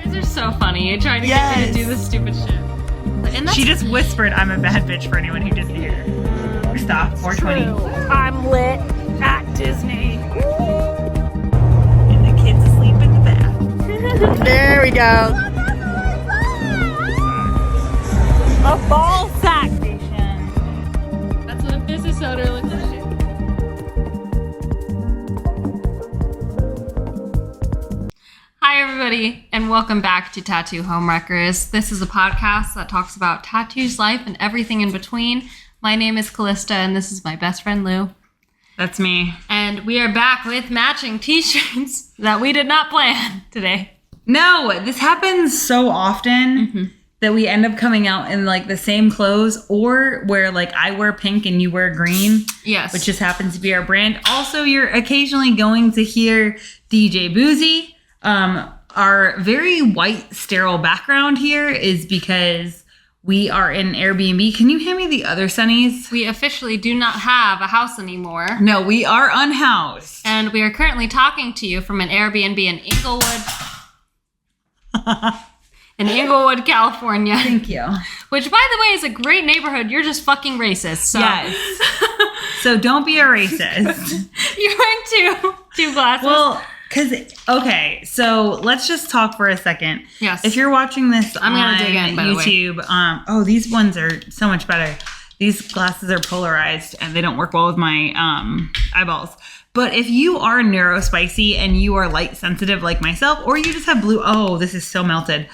guys are so funny. You're trying to get me to do this stupid shit. And she just whispered, "I'm a bad bitch," for anyone who didn't hear. Stop. 420. I'm lit at Disney. And the kids asleep in the bath. There we go. A ball sack station. That's what a business owner looks like. Hi everybody, and welcome back to Tattoo Homewreckers. This is a podcast that talks about tattoos, life, and everything in between. My name is Callista, and this is my best friend Lou. That's me. And we are back with matching t-shirts that we did not plan today. No, this happens so often that we end up coming out in like the same clothes, or where like I wear pink and you wear green. Yes. Which just happens to be our brand. Also, you're occasionally going to hear DJ Boozy. Our very white, sterile background here is because we are in Airbnb. Can you hand me the other sunnies? We officially do not have a house anymore. No, we are unhoused. And we are currently talking to you from an Airbnb in Inglewood, California. Thank you. Which, by the way, is a great neighborhood. You're just fucking racist. So. Yes. So don't be a racist. You're wearing two glasses. Well, okay, so let's just talk for a second. Yes. If you're watching this I'm on gonna dig in, by YouTube, the way. These ones are so much better. These glasses are polarized and they don't work well with my eyeballs. But if you are neurospicy and you are light sensitive like myself, or you just have this is so melted,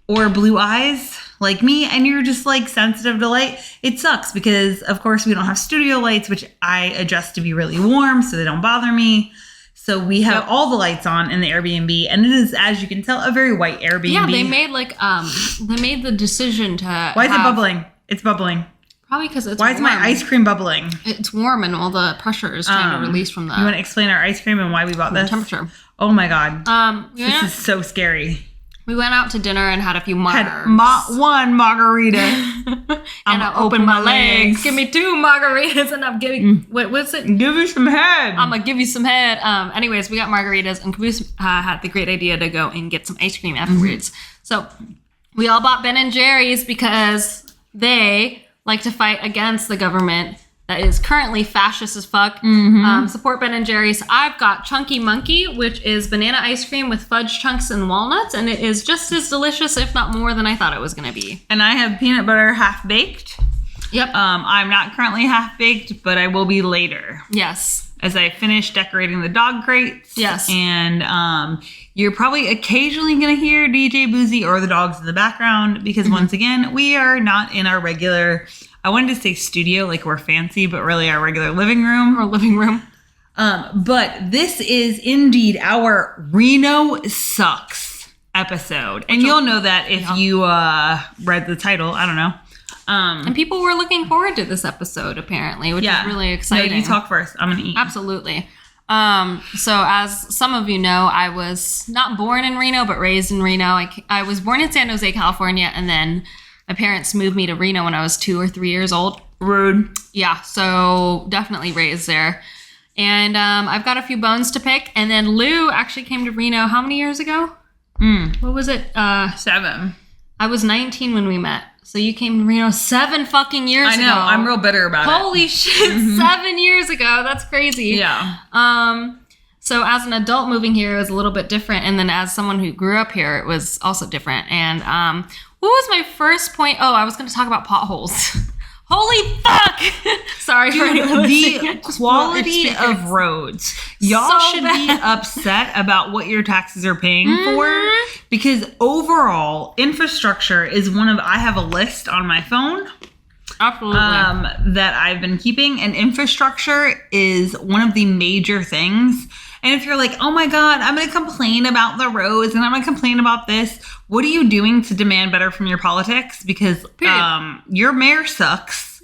or blue eyes like me, and you're just like sensitive to light, it sucks because of course we don't have studio lights, which I adjust to be really warm so they don't bother me. So we have all the lights on in the Airbnb, and it is, as you can tell, a very white Airbnb. Yeah, they made the decision to. Why is it bubbling? It's bubbling. Probably because it's. Why is my ice cream bubbling? It's warm, and all the pressure is trying to release from the. You want to explain our ice cream and why we bought this? Temperature. Oh my god. This is so scary. We went out to dinner and had a few margaritas. Had one margarita. And I opened my legs. Give me 2 margaritas and I'm giving... what's it? Give you some head. I'm going to give you some head. Anyways, we got margaritas and Caboose had the great idea to go and get some ice cream afterwards. So we all bought Ben & Jerry's because they like to fight against the government that is currently fascist as fuck. Support Ben & Jerry's. I've got Chunky Monkey, which is banana ice cream with fudge chunks and walnuts, and it is just as delicious, if not more, than I thought it was going to be. And I have peanut butter half-baked. Yep. I'm not currently half-baked, but I will be later. Yes. As I finish decorating the dog crates. Yes. And you're probably occasionally going to hear DJ Boozy or the dogs in the background, because once again, we are not in our regular... I wanted to say studio, like we're fancy, but really our regular living room. Or living room. But this is indeed our Reno Sucks episode. And you'll know that if you read the title. I don't know. And people were looking forward to this episode, apparently, which is really exciting. No, you talk first. I'm going to eat. Absolutely. So as some of you know, I was not born in Reno, but raised in Reno. I was born in San Jose, California, and then my parents moved me to Reno when I was 2 or 3 years old. Rude. Yeah, so definitely raised there. And I've got a few bones to pick. And then Lou actually came to Reno how many years ago? What was it? 7. I was 19 when we met. So you came to Reno 7 fucking years ago. I know. I'm real bitter about it. Holy shit. 7 years ago. That's crazy. Yeah. So as an adult moving here, it was a little bit different. And then as someone who grew up here, it was also different. And what was my first point? Oh, I was going to talk about potholes. Holy fuck! Sorry for the quality of roads. Y'all should be upset about what your taxes are paying for, because overall infrastructure is I have a list on my phone. Absolutely. That I've been keeping, and infrastructure is one of the major things. And if you're like, oh my God, I'm going to complain about the roads and I'm going to complain about this, what are you doing to demand better from your politics? Because your mayor sucks.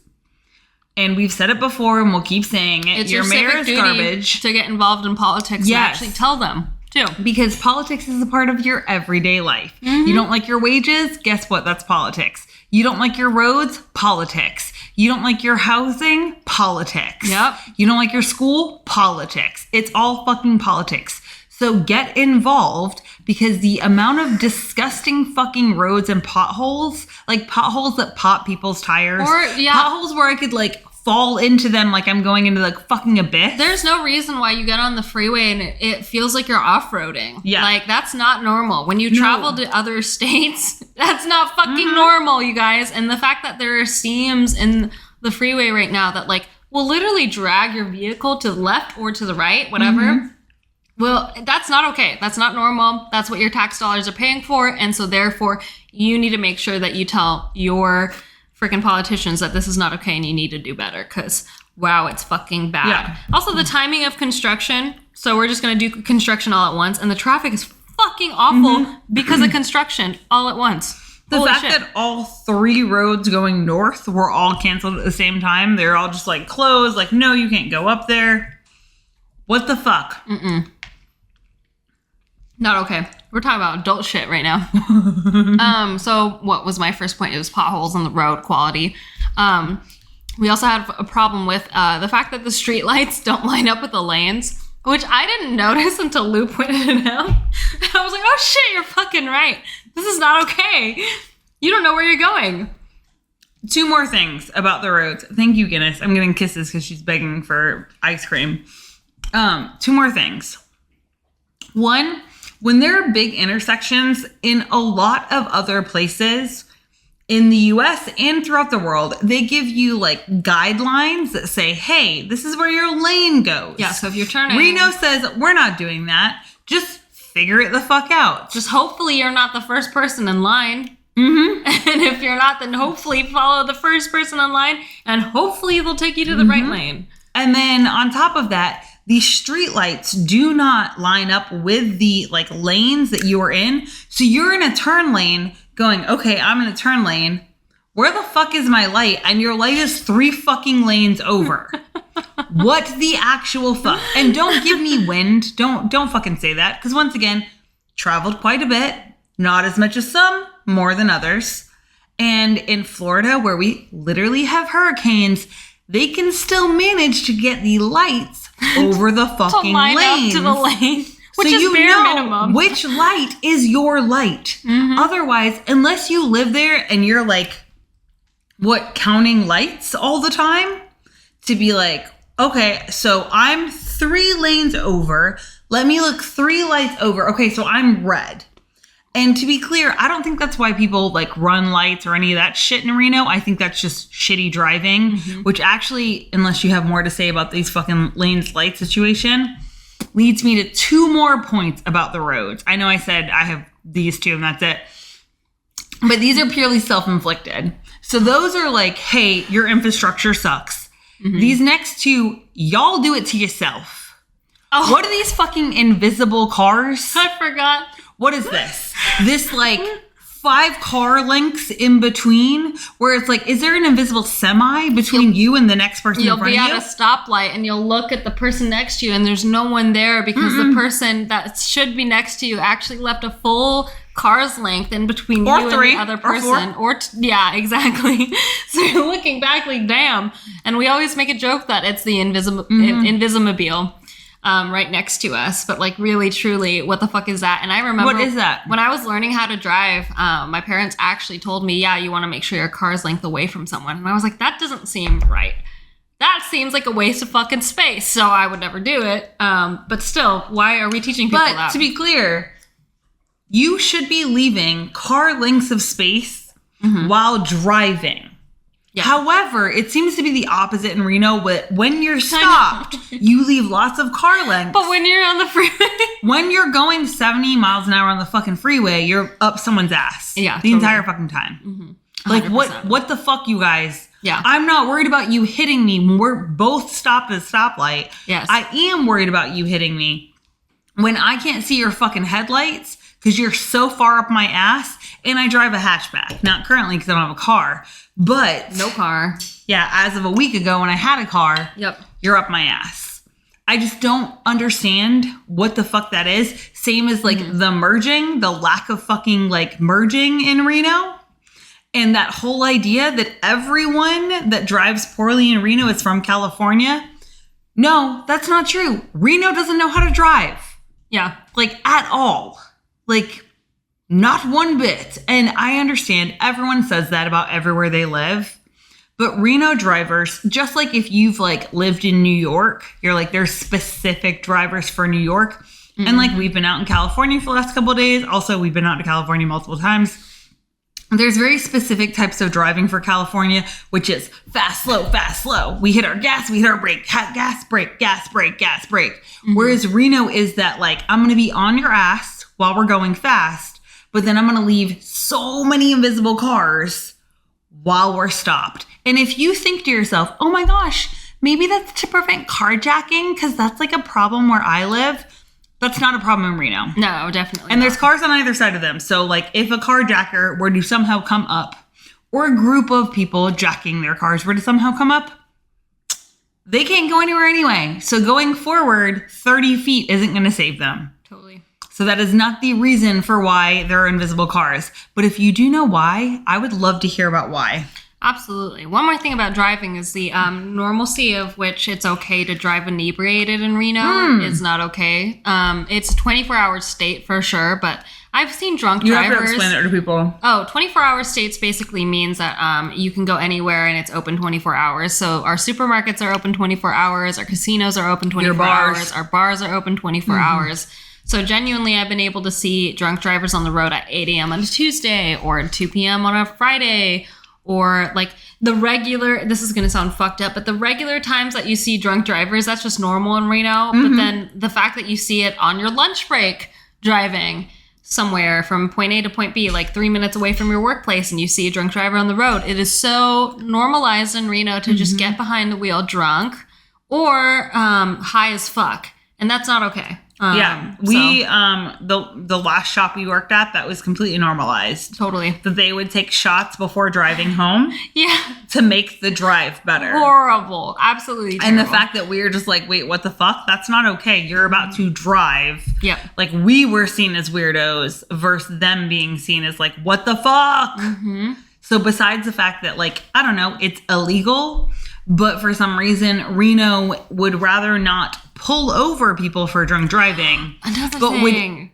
And we've said it before and we'll keep saying it. It's your mayor is garbage. To get involved in politics and actually tell them too. Because politics is a part of your everyday life. You don't like your wages? Guess what? That's politics. You don't like your roads? Politics. You don't like your housing? Politics. Yep. You don't like your school? Politics. It's all fucking politics. So get involved, because the amount of disgusting fucking roads and potholes, like potholes that pop people's tires, or potholes where I could like fall into them like I'm going into like fucking abyss. There's no reason why you get on the freeway and it feels like you're off-roading. Yeah. Like, that's not normal. When you travel to other states, that's not fucking normal, you guys. And the fact that there are seams in the freeway right now that, like, will literally drag your vehicle to the left or to the right, whatever. Well, that's not okay. That's not normal. That's what your tax dollars are paying for. And so, therefore, you need to make sure that you tell your freaking politicians that this is not okay and you need to do better, because wow, it's fucking bad. Yeah. Also, the timing of construction. So we're just going to do construction all at once, and the traffic is fucking awful because of construction all at once. The Holy fact shit. that all 3 roads going north were all canceled at the same time. They're all just like closed. Like, no, you can't go up there. What the fuck? Not okay. We're talking about adult shit right now. So what was my first point? It was potholes on the road quality. We also had a problem with the fact that the street lights don't line up with the lanes, which I didn't notice until Lou pointed it out. I was like, oh shit, you're fucking right. This is not okay. You don't know where you're going. 2 more things about the roads. Thank you, Guinness. I'm getting kisses because she's begging for ice cream. 2 more things. 1, when there are big intersections in a lot of other places in the US and throughout the world, they give you like guidelines that say, hey, this is where your lane goes. Yeah, so if you're turning... Reno says, we're not doing that. Just figure it the fuck out. Just hopefully you're not the first person in line. And if you're not, then hopefully follow the first person in line, and hopefully they'll take you to the right lane. And then on top of that, the street lights do not line up with the like lanes that you are in. So you're in a turn lane going, okay, I'm in a turn lane. Where the fuck is my light? And your light is 3 fucking lanes over. What the actual fuck? And don't give me wind. Don't fucking say that. Because once again, traveled quite a bit. Not as much as some, more than others. And in Florida, where we literally have hurricanes, they can still manage to get the lights over the fucking to line lanes. up to the lane, which so is you bare know minimum. which light is your light. Otherwise, unless you live there and you're like, counting lights all the time, to be like, okay, so I'm 3 lanes over. Let me look 3 lights over. Okay, so I'm red. And to be clear, I don't think that's why people like run lights or any of that shit in Reno. I think that's just shitty driving, which actually, unless you have more to say about these fucking lanes light situation, leads me to 2 more points about the roads. I know I said I have these 2 and that's it. But these are purely self-inflicted. So those are like, hey, your infrastructure sucks. These next 2, y'all do it to yourself. Oh. What are these fucking invisible cars? I forgot. What is this? This like 5 car lengths in between where it's like, is there an invisible semi between you and the next person in front of you? You'll be at a stoplight and you'll look at the person next to you and there's no one there because the person that should be next to you actually left a full car's length in between you and the other person. Yeah, exactly. So you're looking back like, damn. And we always make a joke that it's the Invisimobile. Right next to us, but like really truly, what the fuck is that? And I remember, what is that? When I was learning how to drive, my parents actually told me, yeah, you want to make sure your car's length away from someone. And I was like, that doesn't seem right. That seems like a waste of fucking space. So I would never do it. But still, why are we teaching people that? But to be clear, you should be leaving car lengths of space while driving. Yeah. However, it seems to be the opposite in Reno. But when you're stopped, you leave lots of car lengths. But when you're on the freeway, when you're going 70 miles an hour on the fucking freeway, you're up someone's ass. Yeah, the entire fucking time. Like what the fuck, you guys? Yeah, I'm not worried about you hitting me when we're both stopped at a stoplight. Yes, I am worried about you hitting me when I can't see your fucking headlights because you're so far up my ass. And I drive a hatchback. Not currently because I don't have a car. But no car. Yeah, as of a week ago when I had a car, you're up my ass. I just don't understand what the fuck that is. Same as like the merging, the lack of fucking like merging in Reno. And that whole idea that everyone that drives poorly in Reno is from California. No, that's not true. Reno doesn't know how to drive. Yeah. Like at all. Like, not one bit. And I understand everyone says that about everywhere they live. But Reno drivers, just like if you've like lived in New York, you're like, there's specific drivers for New York. Mm-hmm. And like we've been out in California for the last couple of days. Also, we've been out to California multiple times. There's very specific types of driving for California, which is fast, slow, fast, slow. We hit our gas, we hit our brake, gas, brake, gas, brake, gas, brake. Mm-hmm. Whereas Reno is that like, I'm going to be on your ass while we're going fast, but then I'm going to leave so many invisible cars while we're stopped. And if you think to yourself, oh my gosh, maybe that's to prevent carjacking because that's like a problem where I live. That's not a problem in Reno. No, definitely And not. there's cars on either side of them. So like if a carjacker were to somehow come up or a group of people jacking their cars were to somehow come up, they can't go anywhere anyway. So going forward, 30 feet isn't going to save them. Totally. So that is not the reason for why there are invisible cars. But if you do know why, I would love to hear about why. Absolutely. One more thing about driving is the normalcy of which it's okay to drive inebriated in Reno is not okay. It's a 24-hour state for sure, but I've seen drunk drivers. You have to explain it to people. 24-hour states basically means that you can go anywhere and it's open 24 hours. So our supermarkets are open 24 hours, our casinos are open 24 hours, our bars are open 24 hours. So genuinely, I've been able to see drunk drivers on the road at 8 a.m. on a Tuesday or at 2 p.m. on a Friday. Or like the regular, this is going to sound fucked up, but the regular times that you see drunk drivers, that's just normal in Reno. But then the fact that you see it on your lunch break driving somewhere from point A to point B, like 3 minutes away from your workplace, and you see a drunk driver on the road, it is so normalized in Reno to just get behind the wheel drunk or high as fuck. And that's not okay. The last shop we worked at, that was completely normalized. Totally. That they would take shots before driving home. Yeah. To make the drive better. Horrible. Absolutely terrible. And the fact that we were just like, wait, what the fuck? That's not okay. You're about to drive. Yeah. Like we were seen as weirdos versus them being seen as like, what the fuck? Mm-hmm. So besides the fact that like, I don't know, it's illegal, but for some reason, Reno would rather not pull over people for drunk driving.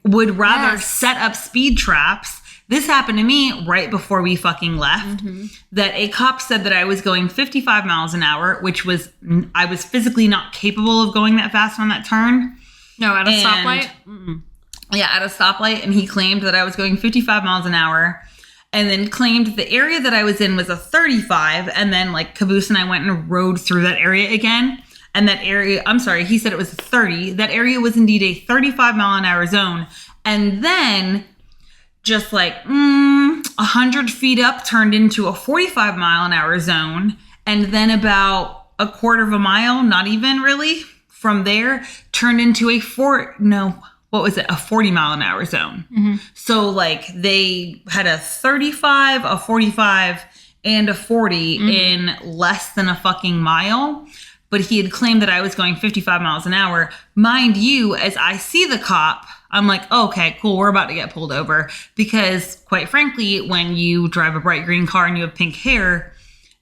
Would rather set up speed traps. This happened to me right before we fucking left. That a cop said that I was going 55 miles an hour, which was, I was physically not capable of going that fast on that turn. No, at a stoplight? Mm-mm. Yeah, at a stoplight. And he claimed that I was going 55 miles an hour. And then claimed the area that I was in was a 35. And then like Caboose and I went and rode through that area again. And that area, I'm sorry, he said it was 30. That area was indeed a 35 mile an hour zone. And then just like 100 feet up turned into a 45 mile an hour zone. And then about a quarter of a mile, not even really, from there turned into a 40 mile an hour zone. So like they had a 35, a 45, and a 40 in less than a fucking mile. But he had claimed that I was going 55 miles an hour. Mind you, as I see the cop, I'm like, okay, cool, we're about to get pulled over. Because quite frankly, when you drive a bright green car and you have pink hair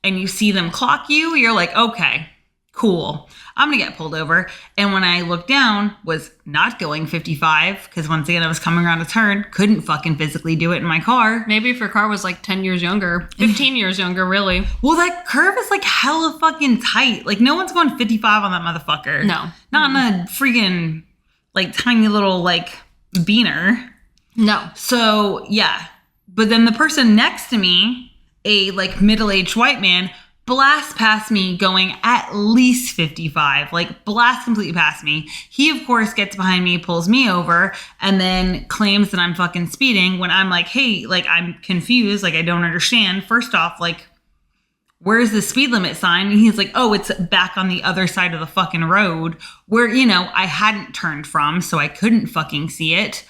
and you see them clock you, you're like, okay, cool, I'm going to get pulled over. And when I looked down, was not going 55, because once again, I was coming around a turn, couldn't fucking physically do it in my car. Maybe if your car was like 10 years younger, 15 years younger, really. Well, that curve is like hella fucking tight. Like no one's going 55 on that motherfucker. No. Not in a freaking like tiny little like beaner. No. So yeah. But then the person next to me, a like middle-aged white man, blasts past me going at least 55, like blasts completely past me. He, of course, gets behind me, pulls me over, and then claims that I'm fucking speeding when I'm like, hey, like, I'm confused. Like, I don't understand. First off, like, where's the speed limit sign? And he's like, oh, it's back on the other side of the fucking road where, you know, I hadn't turned from, so I couldn't fucking see it.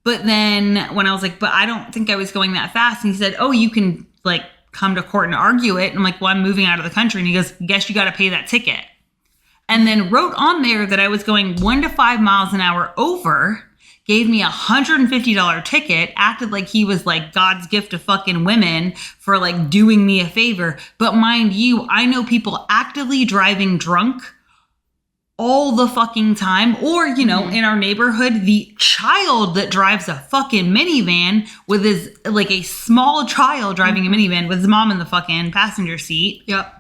But then when I was like, but I don't think I was going that fast. And he said, oh, you can, like, come to court and argue it. And I'm like, well, I'm moving out of the country. And he goes, guess you got to pay that ticket. And then wrote on there that I was going 1 to 5 miles an hour over, gave me $150 ticket, acted like he was like God's gift to fucking women for like doing me a favor. But mind you, I know people actively driving drunk all the fucking time. Or, you know, in our neighborhood, the child that drives a fucking minivan with his, like a small child driving a minivan with his mom in the fucking passenger seat. Yep.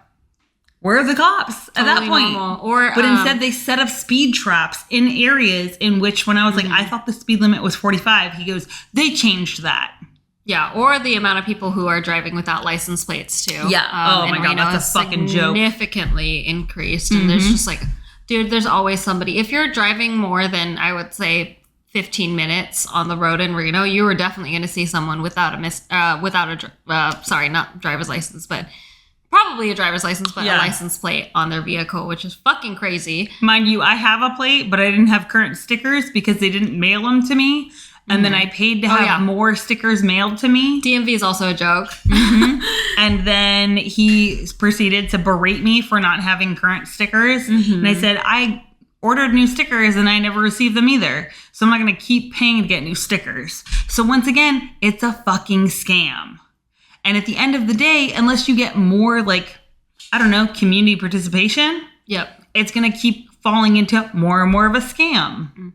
Where are the cops at that point? Or, but instead they set up speed traps in areas in which when I was like, I thought the speed limit was 45. He goes, they changed that. Yeah, or the amount of people who are driving without license plates too. Yeah. Oh my God, that's a fucking joke. Significantly increased, and there's just like, dude, there's always somebody. If you're driving more than I would say 15 minutes on the road in Reno, you are definitely going to see someone without not driver's license, but probably a driver's license, but a license plate on their vehicle, which is fucking crazy. Mind you, I have a plate, but I didn't have current stickers because they didn't mail them to me. And then I paid to have more stickers mailed to me. DMV is also a joke. And then he proceeded to berate me for not having current stickers. And I said, I ordered new stickers and I never received them either. So I'm not going to keep paying to get new stickers. So once again, it's a fucking scam. And at the end of the day, unless you get more like, I don't know, community participation, it's going to keep falling into more and more of a scam.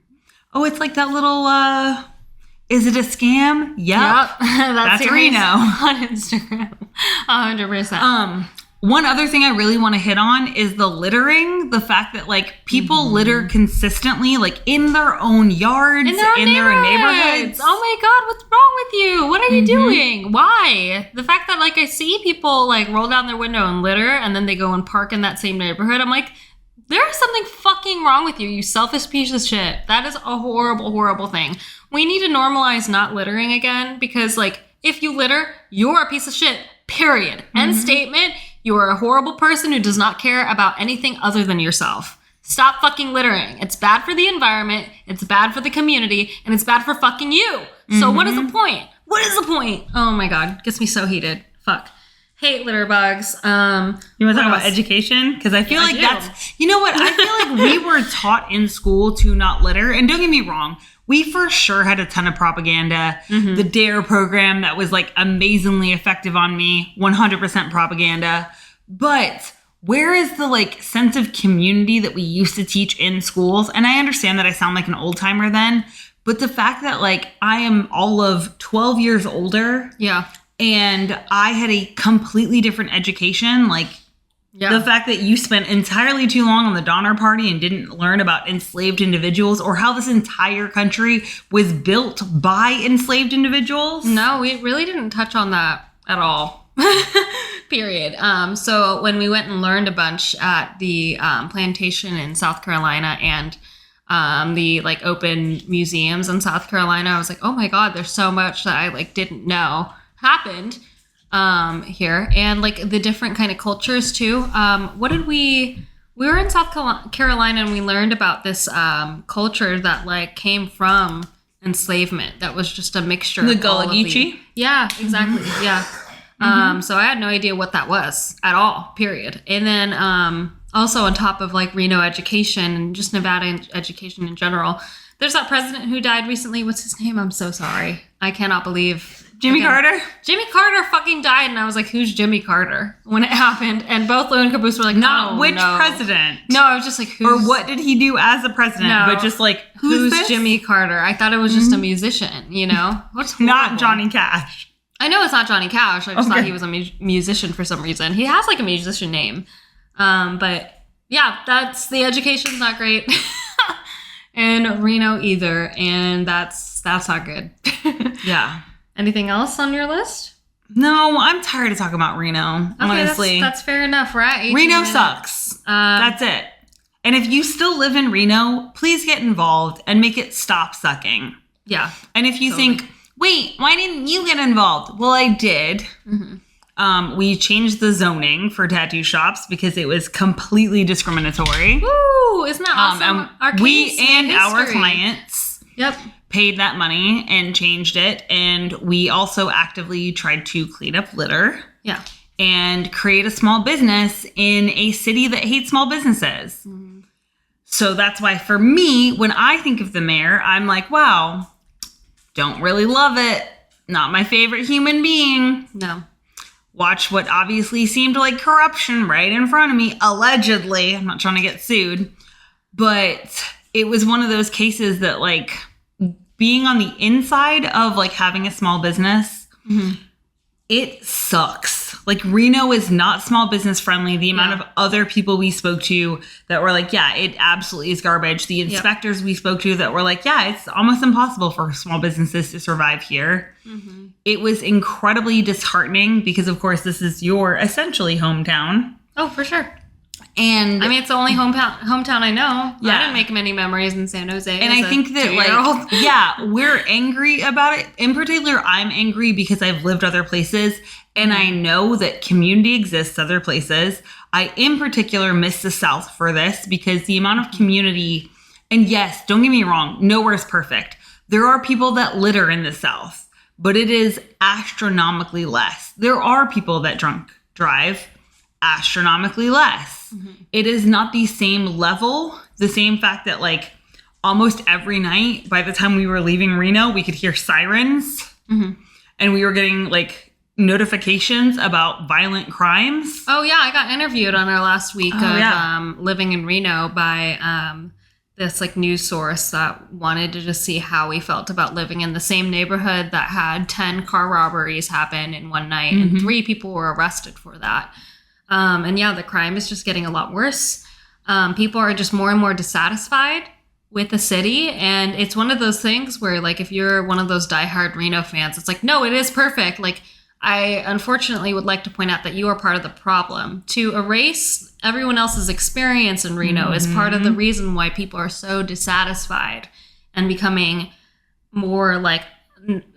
Oh, it's like that little... is it a scam? Yep. That's Reno. On Instagram. 100%. One other thing I really want to hit on is the littering. The fact that like people litter consistently, like in their own yards, in their neighborhoods. Oh my God, what's wrong with you? What are you doing? Why? The fact that like I see people like roll down their window and litter and then they go and park in that same neighborhood. I'm like, there is something fucking wrong with you, you selfish piece of shit. That is a horrible, horrible thing. We need to normalize not littering again because, like, if you litter, you're a piece of shit, period. End statement. You are a horrible person who does not care about anything other than yourself. Stop fucking littering. It's bad for the environment, it's bad for the community, and it's bad for fucking you. So what is the point? What is the point? Oh my God. Gets me so heated. Fuck. Hate litter bugs. You want to talk about education? Because I feel like that's, you know what? I feel like we were taught in school to not litter. And don't get me wrong, we for sure had a ton of propaganda. The DARE program that was like amazingly effective on me, 100% propaganda. But where is the like sense of community that we used to teach in schools? And I understand that I sound like an old timer then, but the fact that like I am all of 12 years older. Yeah. And I had a completely different education. Like the fact that you spent entirely too long on the Donner Party and didn't learn about enslaved individuals or how this entire country was built by enslaved individuals. No, we really didn't touch on that at all. Period. So when we went and learned a bunch at the plantation in South Carolina and the like open museums in South Carolina, I was like, oh my God, there's so much that I like didn't know happened here, and like the different kind of cultures too. What did we were in South Carolina and we learned about this culture that like came from enslavement that was just a mixture the of Gullah Geechee. Yeah, exactly. So I had no idea what that was at all, period. And then also on top of like Reno education and just Nevada education in general, there's that president who died recently. What's his name? I'm so sorry. I cannot believe. Jimmy Carter? Jimmy Carter fucking died, and I was like, who's Jimmy Carter? When it happened, and both Lou and Caboose were like, not which president. No, I was just like, who's... Or what did he do as a president? No, but just like, who's this? Jimmy Carter? I thought it was just a musician, you know? What's not Johnny Cash. I know it's not Johnny Cash. I just thought he was a musician for some reason. He has like a musician name. But yeah, that's the education's not great. And Reno either, and that's not good. Yeah. Anything else on your list? No, I'm tired of talking about Reno, honestly. That's fair enough, right? Reno sucks. That's it. And if you still live in Reno, please get involved and make it stop sucking. Yeah. And if you think, wait, why didn't you get involved? Well, I did. We changed the zoning for tattoo shops because it was completely discriminatory. Woo! Isn't that awesome? Our clients Yep. paid that money and changed it. And we also actively tried to clean up litter. Yeah. And create a small business in a city that hates small businesses. So that's why for me, when I think of the mayor, I'm like, wow, don't really love it. Not my favorite human being. No. Watch what obviously seemed like corruption right in front of me, allegedly. I'm not trying to get sued. But it was one of those cases that, like, being on the inside of, like, having a small business, it sucks. Like, Reno is not small business friendly. The amount of other people we spoke to that were like, yeah, it absolutely is garbage. The inspectors we spoke to that were like, yeah, it's almost impossible for small businesses to survive here. It was incredibly disheartening because, of course, this is your essentially hometown. Oh, for sure. And I mean, it's the only hometown I know. Yeah. I didn't make many memories in San Jose. And I think that, like, yeah, we're angry about it. In particular, I'm angry because I've lived other places and I know that community exists other places. I, in particular, miss the South for this because the amount of community, and yes, don't get me wrong, nowhere is perfect. There are people that litter in the South, but it is astronomically less. There are people that drunk drive, astronomically less. It is not the same level. The same fact that, like, almost every night, by the time we were leaving Reno, we could hear sirens and we were getting, like, notifications about violent crimes. Oh, yeah. I got interviewed on our last week of living in Reno by this, like, news source that wanted to just see how we felt about living in the same neighborhood that had 10 car robberies happen in one night and 3 people were arrested for that. And yeah, the crime is just getting a lot worse. People are just more and more dissatisfied with the city. And it's one of those things where, like, if you're one of those diehard Reno fans, it's like, no, it is perfect. Like, I unfortunately would like to point out that you are part of the problem. To erase everyone else's experience in Reno is part of the reason why people are so dissatisfied and becoming more, like,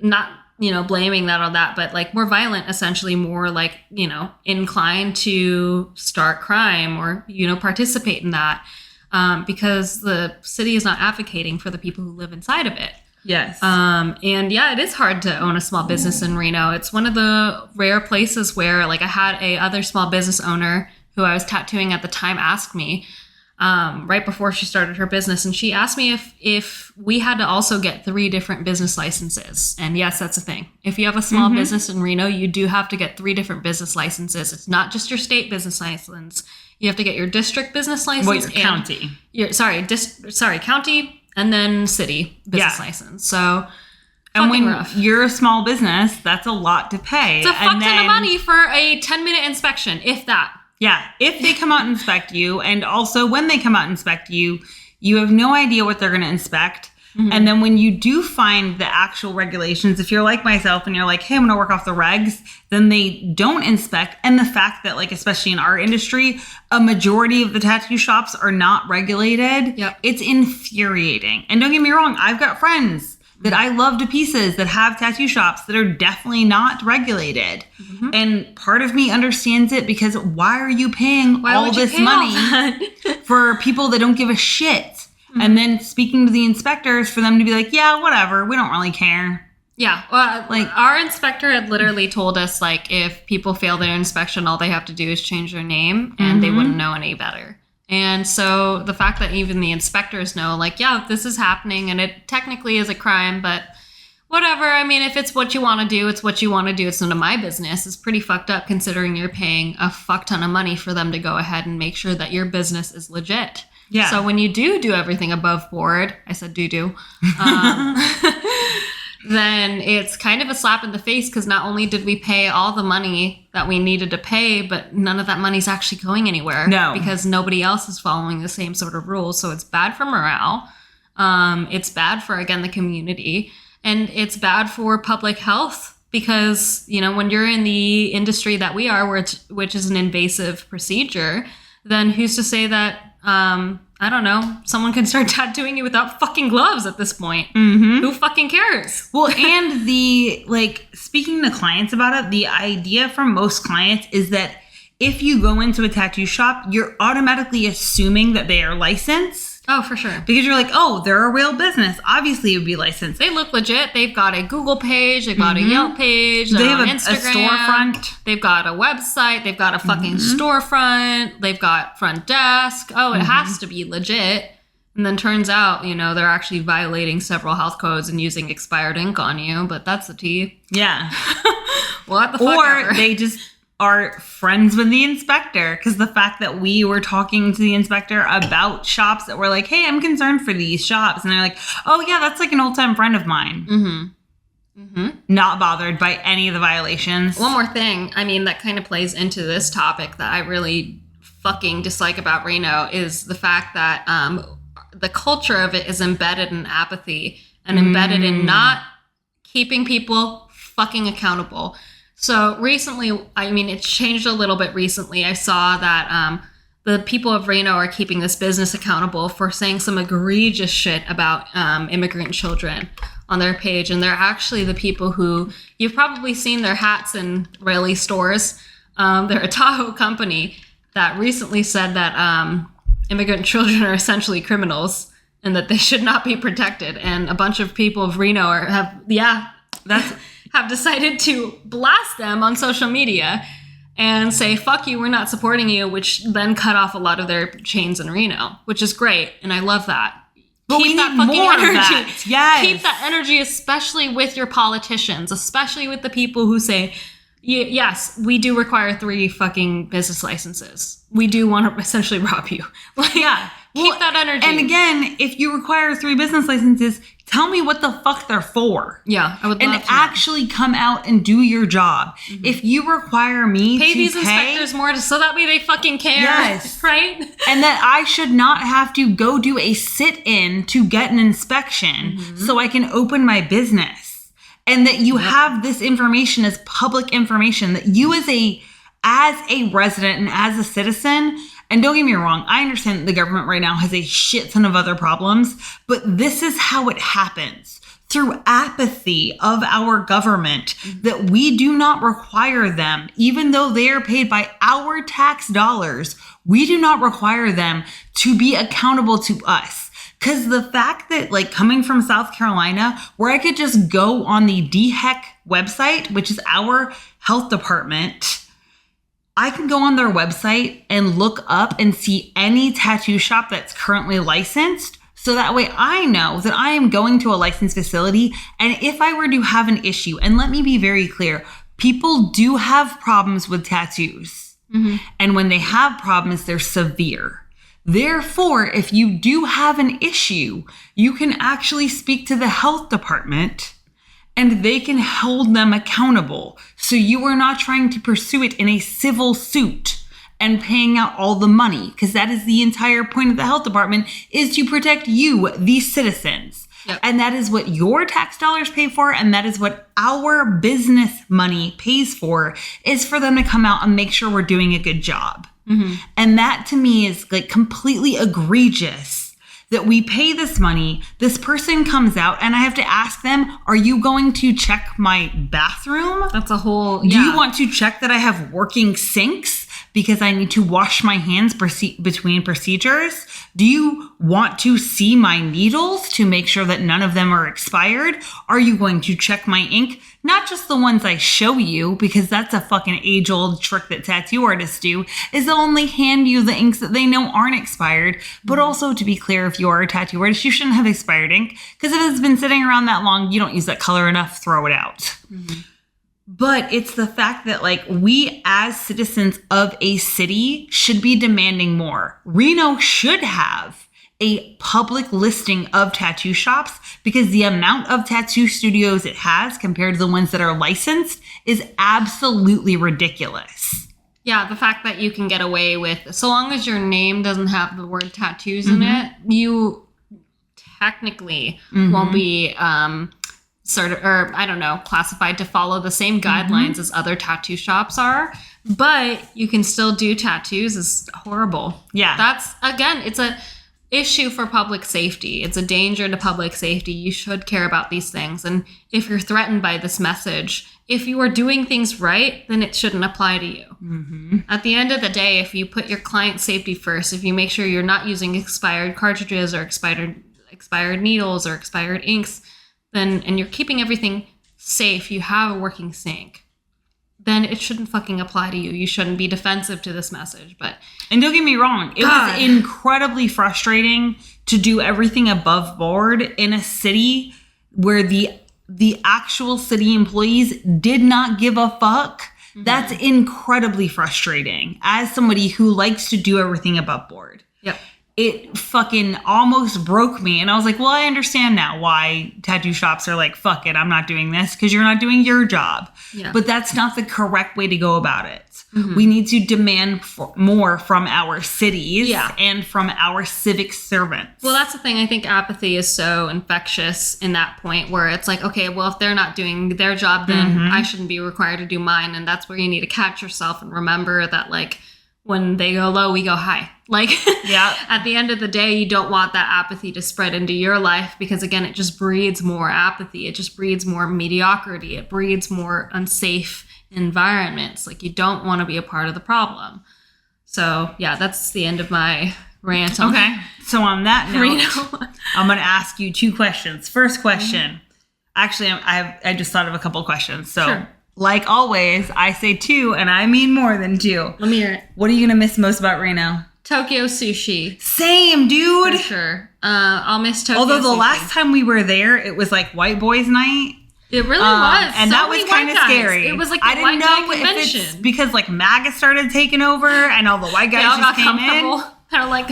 not, you know, blaming that on that, but, like, more violent, essentially more, like, you know, inclined to start crime or, you know, participate in that because the city is not advocating for the people who live inside of it. Yes. And yeah, it is hard to own a small business in Reno. It's one of the rare places where, like, I had a other small business owner who I was tattooing at the time ask me, right before she started her business. And she asked me if we had to also get 3 different business licenses. And yes, that's a thing. If you have a small business in Reno, you do have to get 3 different business licenses. It's not just your state business license. You have to get your district business license. Well, your county. County and then city business license. So, and when you're a small business, that's a lot to pay. It's a fuck ton of money for a 10-minute inspection, if that. Yeah, if they come out and inspect you, and also when they come out and inspect you, you have no idea what they're going to inspect. And then when you do find the actual regulations, if you're like myself and you're like, hey, I'm going to work off the regs, then they don't inspect. And the fact that, like, especially in our industry, a majority of the tattoo shops are not regulated, it's infuriating. And don't get me wrong, I've got friends that I love to pieces that have tattoo shops that are definitely not regulated. And part of me understands it because why are you paying all this money for people that don't give a shit? And then speaking to the inspectors for them to be like, yeah, whatever, we don't really care. Yeah, well, like, our inspector had literally told us, like, if people fail their inspection, all they have to do is change their name and they wouldn't know any better. And so the fact that even the inspectors know, like, yeah, this is happening and it technically is a crime, but whatever. I mean, if it's what you want to do, it's what you want to do. It's none of my business. It's pretty fucked up considering you're paying a fuck ton of money for them to go ahead and make sure that your business is legit. Yeah. So when you do everything above board, I said do, then it's kind of a slap in the face because not only did we pay all the money that we needed to pay, but none of that money's actually going anywhere. No. Because nobody else is following the same sort of rules. So it's bad for morale. It's bad for, again, the community. And it's bad for public health because, you know, when you're in the industry that we are, which is an invasive procedure, then who's to say that, I don't know, someone can start tattooing you without fucking gloves at this point. Who fucking cares? Well, and the, like, speaking to clients about it, the idea from most clients is that if you go into a tattoo shop, you're automatically assuming that they are licensed. Oh, for sure. Because you're like, oh, they're a real business. Obviously, it would be licensed. They look legit. They've got a Google page. They've got a Yelp page. They have Instagram. A storefront. They've got a website. They've got a fucking storefront. They've got front desk. Oh, it has to be legit. And then turns out, you know, they're actually violating several health codes and using expired ink on you. But that's the tea. Yeah. What the fuck Or ever. they just are friends with the inspector, because the fact that we were talking to the inspector about shops that were like, hey, I'm concerned for these shops. And they're like, oh, yeah, that's like an old-time friend of mine. Not bothered by any of the violations. One more thing. I mean, that kind of plays into this topic that I really fucking dislike about Reno is the fact that the culture of it is embedded in apathy and embedded in not keeping people fucking accountable. So recently, I mean, it's changed a little bit recently. I saw that the people of Reno are keeping this business accountable for saying some egregious shit about immigrant children on their page. And they're actually the people who, you've probably seen their hats in Raleigh stores. They're a Tahoe company that recently said that immigrant children are essentially criminals and that they should not be protected. And a bunch of people of Reno have decided to blast them on social media and say, fuck you, we're not supporting you, which then cut off a lot of their chains in Reno, which is great. And I love that. But Keep we that need fucking more energy. of that. Yes. Keep that energy, especially with your politicians, especially with the people who say, yes, we do require 3 fucking business licenses. We do want to essentially rob you. Like, Yeah. Keep that energy. And again, if you require 3 business licenses, tell me what the fuck they're for. Yeah, I would love and to know. actually come out and do your job. If you require me Pay to these inspectors more so that way they fucking care. Yes. Right? and that I should not have to go do a sit-in to get an inspection so I can open my business. And that you have this information as public information, that you as a resident and as a citizen. And don't get me wrong, I understand that the government right now has a shit ton of other problems, but this is how it happens. Through apathy of our government, that we do not require them, even though they are paid by our tax dollars, we do not require them to be accountable to us. Because the fact that, like, coming from South Carolina, where I could just go on the DHEC website, which is our health department, I can go on their website and look up and see any tattoo shop that's currently licensed. So that way I know that I am going to a licensed facility. And if I were to have an issue, and let me be very clear, people do have problems with tattoos. And when they have problems, they're severe. Therefore, if you do have an issue, you can actually speak to the health department and they can hold them accountable. So you are not trying to pursue it in a civil suit and paying out all the money, because that is the entire point of the health department, is to protect you, the citizens. Yep. And that is what your tax dollars pay for, and that is what our business money pays for, is for them to come out and make sure we're doing a good job. And that to me is like completely egregious. That we pay this money, this person comes out, and I have to ask them, are you going to check my bathroom? That's a whole, Do you want to check that I have working sinks because I need to wash my hands between procedures? Do you want to see my needles to make sure that none of them are expired? Are you going to check my ink? Not just the ones I show you, because that's a fucking age-old trick that tattoo artists do, is they'll only hand you the inks that they know aren't expired. But also, to be clear, if you are a tattoo artist, you shouldn't have expired ink, because if it's been sitting around that long, you don't use that color enough, throw it out. But it's the fact that, like, we as citizens of a city should be demanding more. Reno should have a public listing of tattoo shops, because the amount of tattoo studios it has compared to the ones that are licensed is absolutely ridiculous. Yeah, the fact that you can get away with, so long as your name doesn't have the word tattoos in it, you technically won't be classified to follow the same guidelines as other tattoo shops are, but you can still do tattoos. Is horrible. Yeah. That's, again, it's a issue for public safety. It's a danger to public safety. You should care about these things. And if you're threatened by this message, if you are doing things right, then it shouldn't apply to you. At the end of the day, if you put your client safety first, if you make sure you're not using expired cartridges or expired needles or expired inks, then, and you're keeping everything safe, you have a working sink, then it shouldn't fucking apply to you. You shouldn't be defensive to this message. And don't get me wrong, it was incredibly frustrating to do everything above board in a city where the actual city employees did not give a fuck That's incredibly frustrating as somebody who likes to do everything above board. Yep. It fucking almost broke me. And I was like, well, I understand now why tattoo shops are like, fuck it, I'm not doing this because you're not doing your job. Yeah. But that's not the correct way to go about it. We need to demand more from our cities and from our civic servants. Well, that's the thing. I think apathy is so infectious in that point where it's like, okay, well, if they're not doing their job, then I shouldn't be required to do mine. And that's where you need to catch yourself and remember that, like, when they go low, we go high. Like, at the end of the day, you don't want that apathy to spread into your life because, again, it just breeds more apathy. It just breeds more mediocrity. It breeds more unsafe environments. Like, you don't want to be a part of the problem. So, yeah, that's the end of my rant. Okay. So, on that note, I'm going to ask you 2 questions. First question. Actually, I just thought of a couple questions. So, like always, I say 2, and I mean more than 2. Let me hear it. What are you going to miss most about Reno? Tokyo sushi. Same, dude. For sure. I'll miss Tokyo Although the sushi. last time we were there, it was like white boys night. It really was. And that was kind of scary. It was like a white guy convention. If it's because like MAGA started taking over and all the white guys just came in. They're like,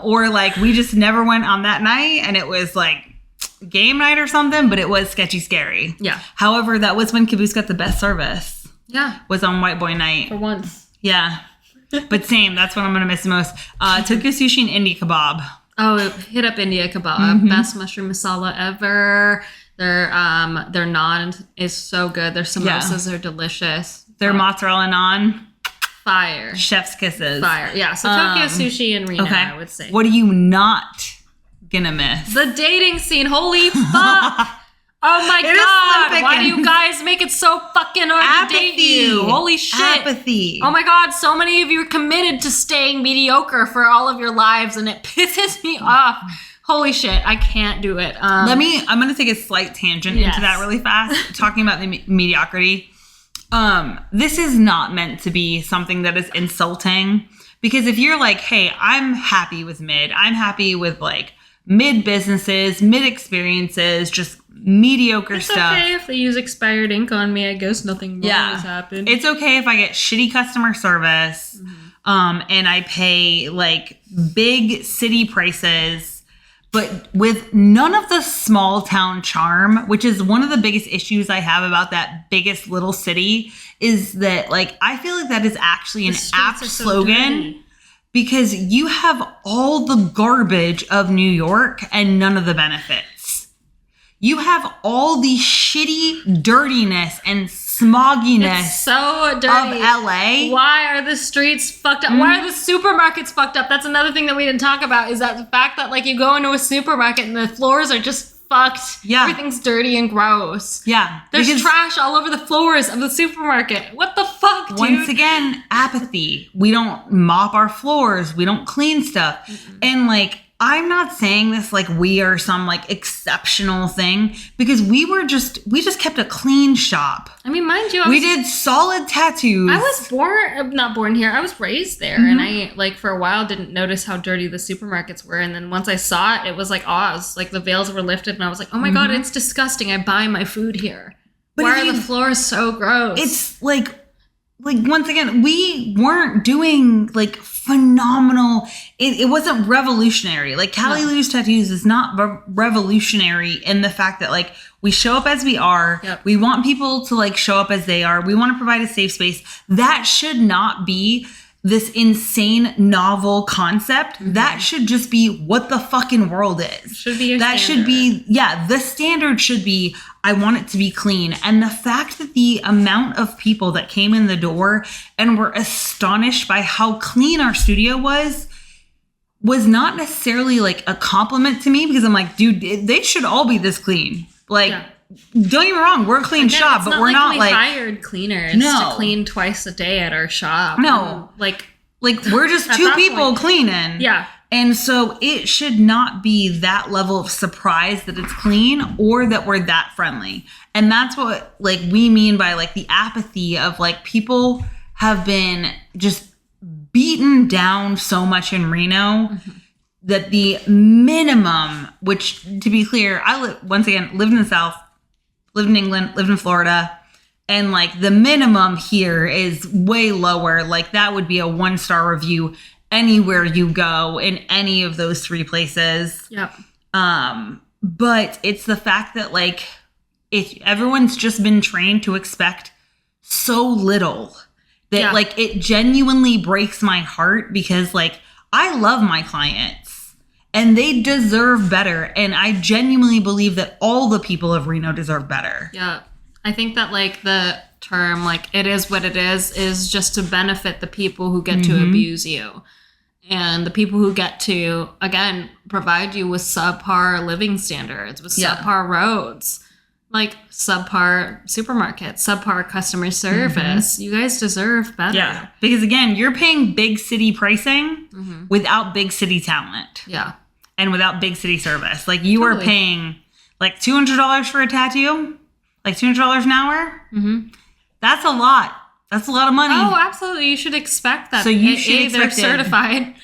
or like we just never went on that night and it was like game night or something, but it was sketchy scary. Yeah. However, that was when Caboose got the best service. Yeah. Was on white boy night. For once. Yeah. But same, that's what I'm going to miss the most. Tokyo sushi and India kebab. Oh, hit up India kebab. Best mushroom masala ever. Their naan is so good. Their samosas are delicious. Their mozzarella naan. Fire. Chef's kisses. Fire. Yeah, so Tokyo sushi in Reno, I would say. What are you not gonna miss? The dating scene. Holy fuck. Oh my God. Why do you guys make it so fucking hard to date you? Holy shit. Apathy. Oh my God. So many of you are committed to staying mediocre for all of your lives and it pisses me off. Holy shit, I can't do it. I'm going to take a slight tangent into that really fast, talking about the mediocrity. This is not meant to be something that is insulting, because if you're like, hey, I'm happy with mid, I'm happy with like mid businesses, mid experiences, just mediocre stuff. It's okay if they use expired ink on me. I guess nothing wrong has happened. It's okay if I get shitty customer service, and I pay like big city prices. But with none of the small town charm, which is one of the biggest issues I have about that biggest little city, is that like I feel like that is actually an apt slogan because you have all the garbage of New York and none of the benefits. You have all the shitty dirtiness and smogginess so dirty. Of LA. Why are the streets fucked up? Why are the supermarkets fucked up? That's another thing that we didn't talk about is that the fact that like you go into a supermarket and the floors are just fucked. Yeah. Everything's dirty and gross. Yeah. There's trash all over the floors of the supermarket. What the fuck, dude? Once again, apathy. We don't mop our floors. We don't clean stuff. And like, I'm not saying this like we are some like exceptional thing because we just kept a clean shop. I mean, mind you, we did solid tattoos. I was not born here. I was raised there. And I like for a while didn't notice how dirty the supermarkets were. And then once I saw it, it was like Oz. Like the veils were lifted and I was like, oh my God, it's disgusting. I buy my food here. But why are the floors so gross? It's like once again, we weren't doing like phenomenal. It wasn't revolutionary. Like Callie Lou's Tattoos is not revolutionary in the fact that like we show up as we are. Yep. We want people to like show up as they are. We want to provide a safe space. That should not be this insane novel concept. That should just be what the fucking world is. Should be that standard. Should be the standard should be I want it to be clean. And the fact that the amount of people that came in the door and were astonished by how clean our studio was not necessarily like a compliment to me because I'm like, dude, they should all be this clean. Like, don't get me wrong, we're a clean shop, but we're not like hired cleaners to clean twice a day at our shop. No, like we're just two people cleaning. Yeah. And so it should not be that level of surprise that it's clean or that we're that friendly. And that's what like we mean by like the apathy of like people have been just beaten down so much in Reno that the minimum, which to be clear, I lived in the South, lived in England, lived in Florida. And like the minimum here is way lower. Like that would be a 1-star review anywhere you go in any of those 3 places. Yep. But it's the fact that like if everyone's just been trained to expect so little that like it genuinely breaks my heart because like I love my clients and they deserve better. And I genuinely believe that all the people of Reno deserve better. Yeah. I think that like the term, like it is what it is just to benefit the people who get to abuse you. And the people who get to, again, provide you with subpar living standards, with subpar roads, like subpar supermarkets, subpar customer service. You guys deserve better. Yeah. Because again, you're paying big city pricing without big city talent. Yeah. And without big city service. Like you are paying like $200 for a tattoo, like $200 an hour. That's a lot. That's a lot of money. Oh, absolutely. You should expect that. So you should expect they're certified.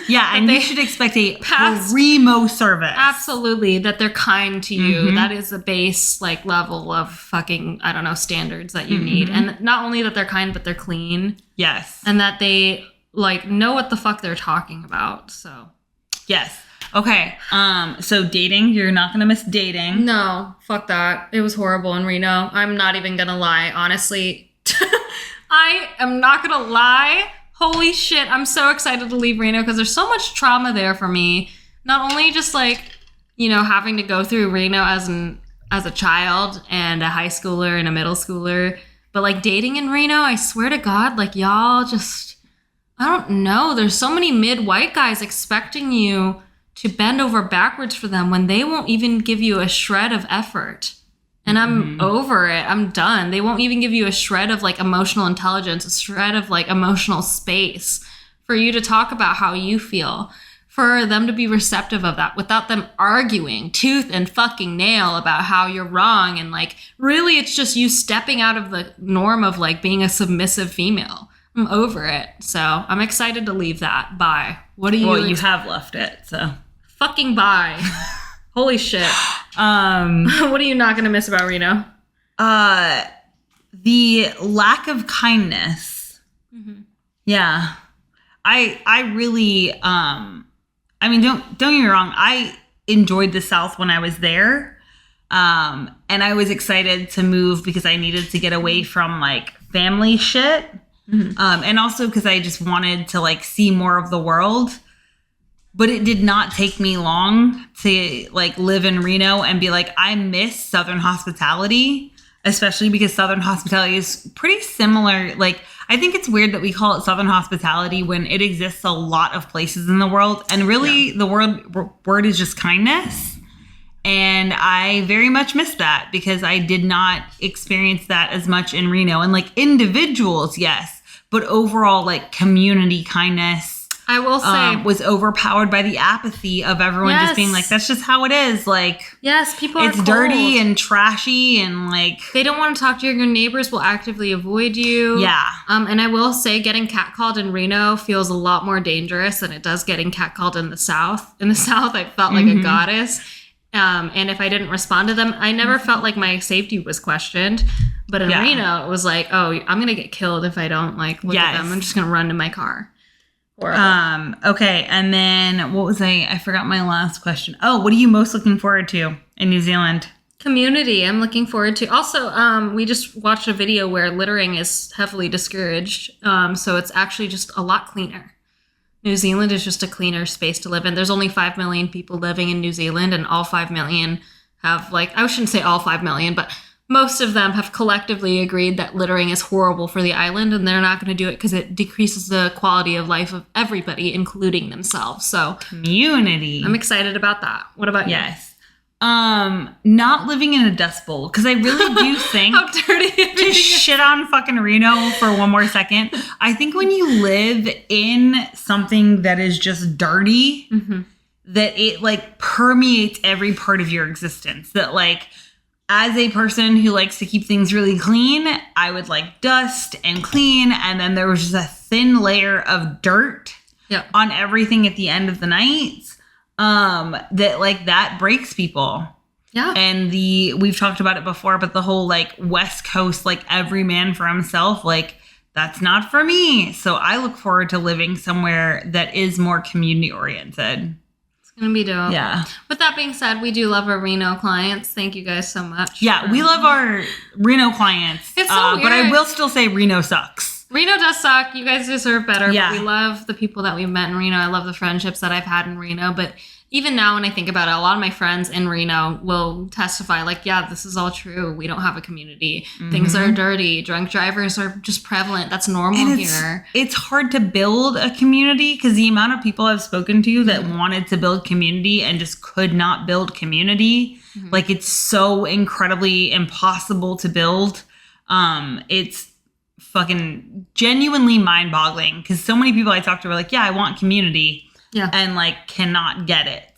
Yeah, and you should expect a primo service. Absolutely, that they're kind to you. That is the base like level of fucking, I don't know, standards that you need. And not only that they're kind, but they're clean. Yes. And that they like know what the fuck they're talking about. So yes. Okay. So dating, you're not gonna miss dating. No, fuck that. It was horrible in Reno. I'm not even gonna lie. Honestly, I am not gonna lie. Holy shit, I'm so excited to leave Reno because there's so much trauma there for me. Not only just like, you know, having to go through Reno as a child and a high schooler and a middle schooler, but like dating in Reno, I swear to God, like y'all just, I don't know. There's so many mid-white guys expecting you to bend over backwards for them when they won't even give you a shred of effort. And I'm over it. I'm done. They won't even give you a shred of like emotional intelligence, a shred of like emotional space for you to talk about how you feel, for them to be receptive of that without them arguing tooth and fucking nail about how you're wrong. And like, really, it's just you stepping out of the norm of like being a submissive female. I'm over it. So I'm excited to leave that. Bye. What do you? Well, you have left it. So fucking bye. Holy shit. What are you not going to miss about Reno? The lack of kindness. Yeah. I really, I mean, don't get me wrong. I enjoyed the South when I was there. And I was excited to move because I needed to get away from like family shit. And also because I just wanted to like see more of the world. But it did not take me long to like live in Reno and be like, I miss Southern hospitality, especially because Southern hospitality is pretty similar. Like, I think it's weird that we call it Southern hospitality when it exists a lot of places in the world. And really the word is just kindness. And I very much miss that because I did not experience that as much in Reno. And like individuals, yes, but overall like community kindness, I will say, was overpowered by the apathy of everyone just being like, that's just how it is. Like, yes, people are it's cold. dirty and trashy and like they don't want to talk to you. Your neighbors will actively avoid you. Yeah. And I will say getting catcalled in Reno feels a lot more dangerous than it does getting catcalled in the South. In the South, I felt like a goddess. And if I didn't respond to them, I never felt like my safety was questioned. But in Reno, it was like, oh, I'm going to get killed if I don't like look at them. I'm just going to run to my car. Okay, and then what was I forgot my last question. Oh, what are you most looking forward to in New Zealand? Community, I'm looking forward to. Also, we just watched a video where littering is heavily discouraged. So it's actually just a lot cleaner. New Zealand is just a cleaner space to live in. There's only 5 million people living in New Zealand, and all 5 million have like, I shouldn't say all 5 million, but most of them have collectively agreed that littering is horrible for the island, and they're not going to do it because it decreases the quality of life of everybody, including themselves. So community. I'm excited about that. What about you? Yes. Not living in a dust bowl, because I really do think how dirty to shit on fucking Reno for one more second. I think when you live in something that is just dirty, that it like permeates every part of your existence. That like, as a person who likes to keep things really clean, I would like dust and clean. And then there was just a thin layer of dirt on everything at the end of the night. That like that breaks people. Yeah. And we've talked about it before, but the whole like West Coast, like every man for himself, like that's not for me. So I look forward to living somewhere that is more community oriented. It's going to be dope. Yeah. With that being said, we do love our Reno clients. Thank you guys so much. Yeah, we love our Reno clients. It's so weird. But I will still say Reno sucks. Reno does suck. You guys deserve better. Yeah. But we love the people that we've met in Reno. I love the friendships that I've had in Reno. But even now when I think about it, a lot of my friends in Reno will testify like, yeah, this is all true. We don't have a community. Mm-hmm. Things are dirty. Drunk drivers are just prevalent. That's normal here. It's hard to build a community because the amount of people I've spoken to that wanted to build community and just could not build community. Mm-hmm. Like it's so incredibly impossible to build. It's fucking genuinely mind-boggling because so many people I talk to are like, yeah, I want community. Yeah. And like cannot get it.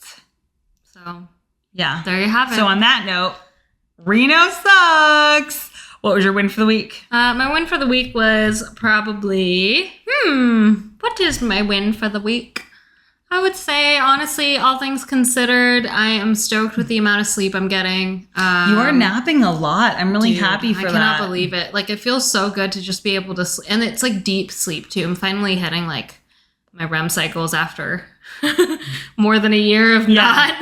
So yeah. There you have it. So on that note, Reno sucks. What was your win for the week? My win for the week was probably what is my win for the week? I would say, honestly, all things considered, I am stoked with the amount of sleep I'm getting. You are napping a lot. I'm really happy for that. I cannot believe it. Like, it feels so good to just be able to sleep. And it's like deep sleep too. I'm finally hitting like my REM cycles after more than a year of not.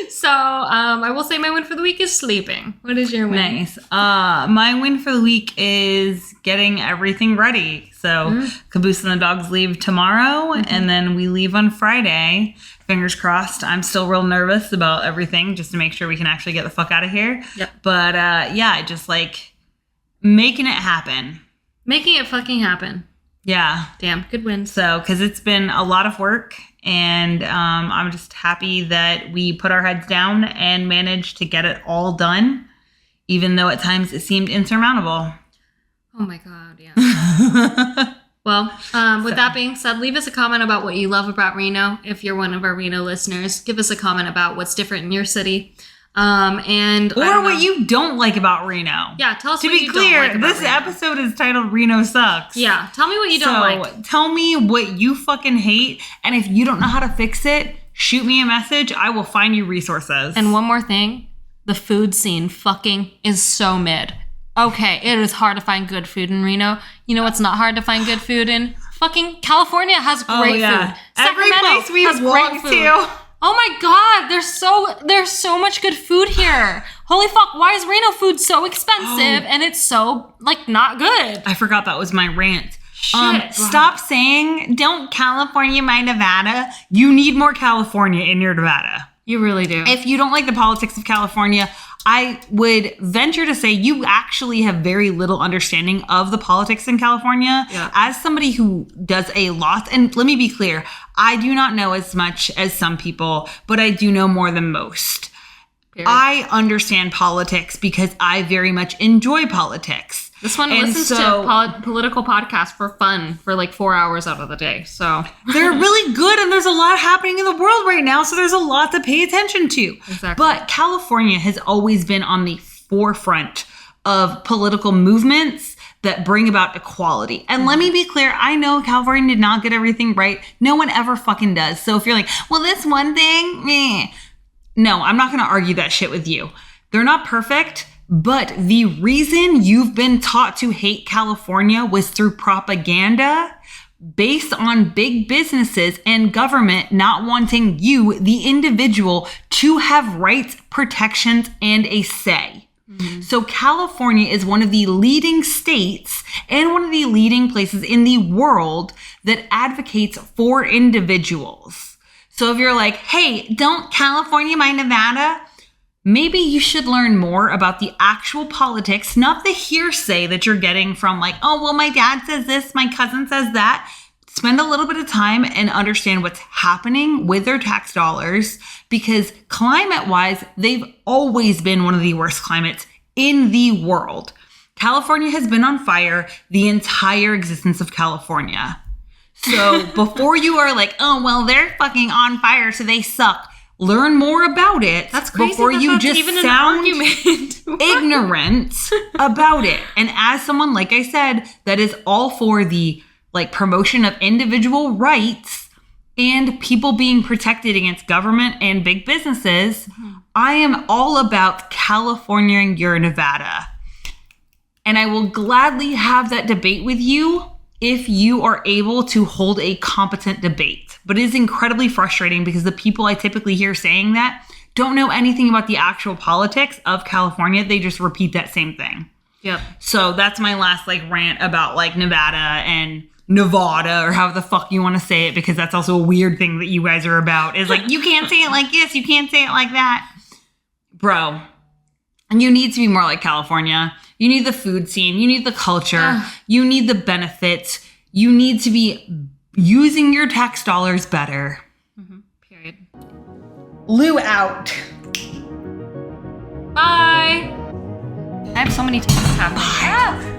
So I will say my win for the week is sleeping. What is your win? Nice. My win for the week is getting everything ready. So Caboose and the dogs leave tomorrow and then we leave on Friday. Fingers crossed. I'm still real nervous about everything just to make sure we can actually get the fuck out of here. Yep. But yeah, just like making it happen. Making it fucking happen. Yeah. Damn, good win. So, because it's been a lot of work and I'm just happy that we put our heads down and managed to get it all done, even though at times it seemed insurmountable. Oh my God, yeah. Well, with that being said, leave us a comment about what you love about Reno. If you're one of our Reno listeners, give us a comment about what's different in your city. And or what you don't like about Reno. Yeah, tell us to what be you clear, don't like about this Reno. episode is titled Reno Sucks. Yeah, tell me what you don't like. Tell me what you fucking hate, and if you don't know how to fix it, shoot me a message. I will find you resources. And one more thing, the food scene fucking is so mid. Okay, it is hard to find good food in Reno. You know what's not hard to find good food in? Fucking California has great food. Every Sacramento place we has walk great food. to. Oh my God, there's so much good food here. Holy fuck, why is Reno food so expensive and it's so, like, not good? I forgot that was my rant. Shit. Stop saying, don't California my Nevada. You need more California in your Nevada. You really do. If you don't like the politics of California, I would venture to say you actually have very little understanding of the politics in California. Yeah. As somebody who does a lot, and let me be clear, I do not know as much as some people, but I do know more than most. Period. I understand politics because I very much enjoy politics. This one listens to political podcasts for fun for like 4 hours out of the day. So they're really good and there's a lot happening in the world right now. So there's a lot to pay attention to. Exactly. But California has always been on the forefront of political movements that bring about equality. And let me be clear, I know California did not get everything right. No one ever fucking does. So if you're like, well, this one thing, meh. No, I'm not going to argue that shit with you. They're not perfect. But the reason you've been taught to hate California was through propaganda based on big businesses and government not wanting you, the individual, to have rights, protections, and a say. Mm-hmm. So California is one of the leading states and one of the leading places in the world that advocates for individuals. So if you're like, hey, don't California my Nevada? Maybe you should learn more about the actual politics, not the hearsay that you're getting from like, oh, well, my dad says this, my cousin says that. Spend a little bit of time and understand what's happening with their tax dollars because climate-wise, they've always been one of the worst climates in the world. California has been on fire the entire existence of California. So before you are like, oh, well, they're fucking on fire, so they suck. Learn more about it. That's crazy before you just even sound an argument. ignorant about it. And as someone, like I said, that is all for the like promotion of individual rights and people being protected against government and big businesses, I am all about California and your Nevada. And I will gladly have that debate with you if you are able to hold a competent debate. But it is incredibly frustrating because the people I typically hear saying that don't know anything about the actual politics of California. They just repeat that same thing. Yep. So that's my last rant about Nevada and Nevada, or however the fuck you want to say it, because that's also a weird thing that you guys are about, is you can't say it like this, you can't say it like that. Bro, and you need to be more like California. You need the food scene. You need the culture. You need the benefits. You need to be using your tax dollars better. Mm-hmm. Period. Lou out. Bye. I have so many tasks happening.